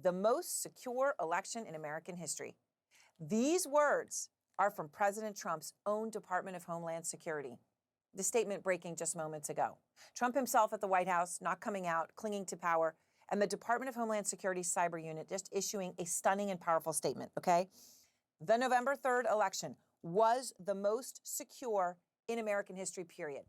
the most secure election in American history. These words are from President Trump's own Department of Homeland Security. The statement breaking just moments ago. Trump himself at the White House, not coming out, clinging to power, and the Department of Homeland Security's cyber unit just issuing a stunning and powerful statement, okay? The November 3rd election was the most secure in American history, period.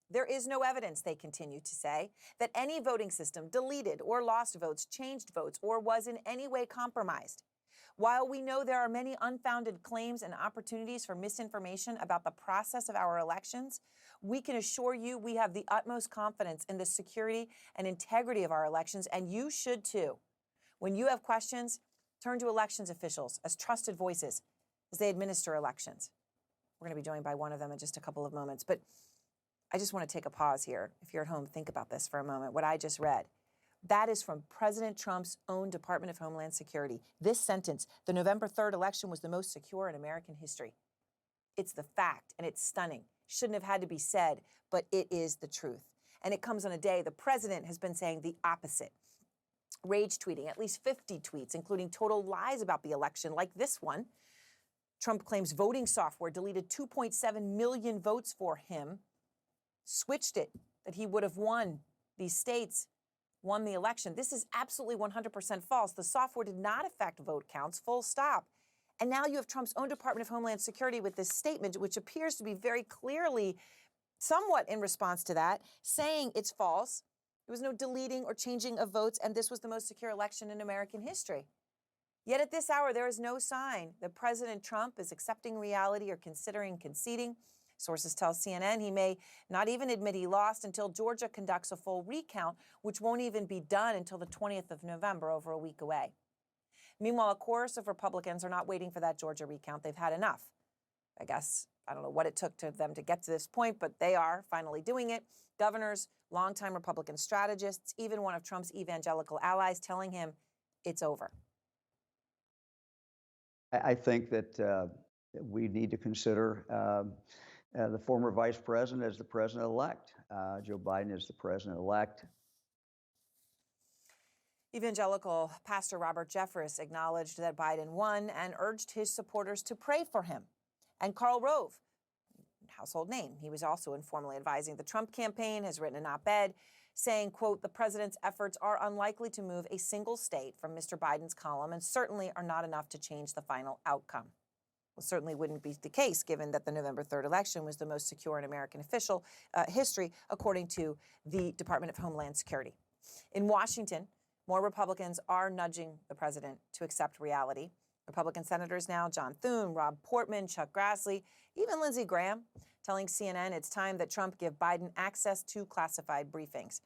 There is no evidence, they continue to say, that any voting system deleted or lost votes, changed votes, or was in any way compromised. While we know there are many unfounded claims and opportunities for misinformation about the process of our elections, we can assure you we have the utmost confidence in the security and integrity of our elections, and you should too. When you have questions, turn to elections officials as trusted voices as they administer elections. We're going to be joined by one of them in just a couple of moments, but I just want to take a pause here. If you're at home, think about this for a moment. What I just read, that is from President Trump's own Department of Homeland Security. This sentence, the November 3rd election was the most secure in American history. It's the fact, and it's stunning. Shouldn't have had to be said, but it is the truth. And it comes on a day the president has been saying the opposite. Rage tweeting at least 50 tweets, including total lies about the election, like this one. Trump claims voting software deleted 2.7 million votes for him, switched it, that he would have won these states, won the election. This is absolutely 100% false. The software did not affect vote counts, full stop. And now you have Trump's own Department of Homeland Security with this statement, which appears to be very clearly somewhat in response to that, saying it's false. There was no deleting or changing of votes, and this was the most secure election in American history. Yet at this hour, there is no sign that President Trump is accepting reality or considering conceding. Sources tell CNN he may not even admit he lost until Georgia conducts a full recount, which won't even be done until the 20th of November, over a week away. Meanwhile, a chorus of Republicans are not waiting for that Georgia recount. They've had enough. I guess, I don't know what it took to them to get to this point, but they are finally doing it. Governors, longtime Republican strategists, even one of Trump's evangelical allies telling him it's over. I think that we need to consider the former vice president as the president-elect. Joe Biden is the president-elect. Evangelical Pastor Robert Jeffress acknowledged that Biden won and urged his supporters to pray for him. And Karl Rove, household name, he was also informally advising the Trump campaign, has written an op-ed saying, quote, the president's efforts are unlikely to move a single state from Mr. Biden's column and certainly are not enough to change the final outcome. Well, certainly wouldn't be the case, given that the November 3rd election was the most secure in American official history, according to the Department of Homeland Security. In Washington, more Republicans are nudging the president to accept reality. Republican senators now, John Thune, Rob Portman, Chuck Grassley, even Lindsey Graham, telling CNN it's time that Trump give Biden access to classified briefings.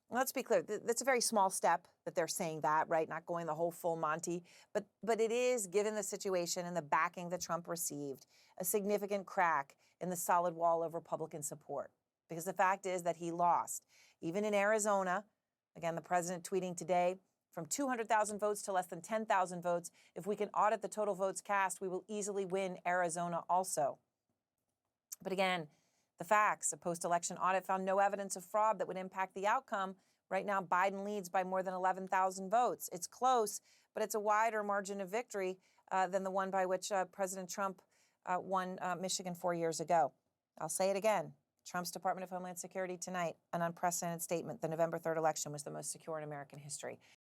Let's be clear, that's a very small step that they're saying that, right? Not going the whole full Monty, but it is, given the situation and the backing that Trump received, a significant crack in the solid wall of Republican support. Because the fact is that he lost. Even in Arizona, again, the president tweeting today, from 200,000 votes to less than 10,000 votes, if we can audit the total votes cast, we will easily win Arizona also. But again, the facts, a post-election audit found no evidence of fraud that would impact the outcome. Right now, Biden leads by more than 11,000 votes. It's close, but it's a wider margin of victory than the one by which President Trump won Michigan 4 years ago. I'll say it again. Trump's Department of Homeland Security tonight, an unprecedented statement. The November 3rd election was the most secure in American history.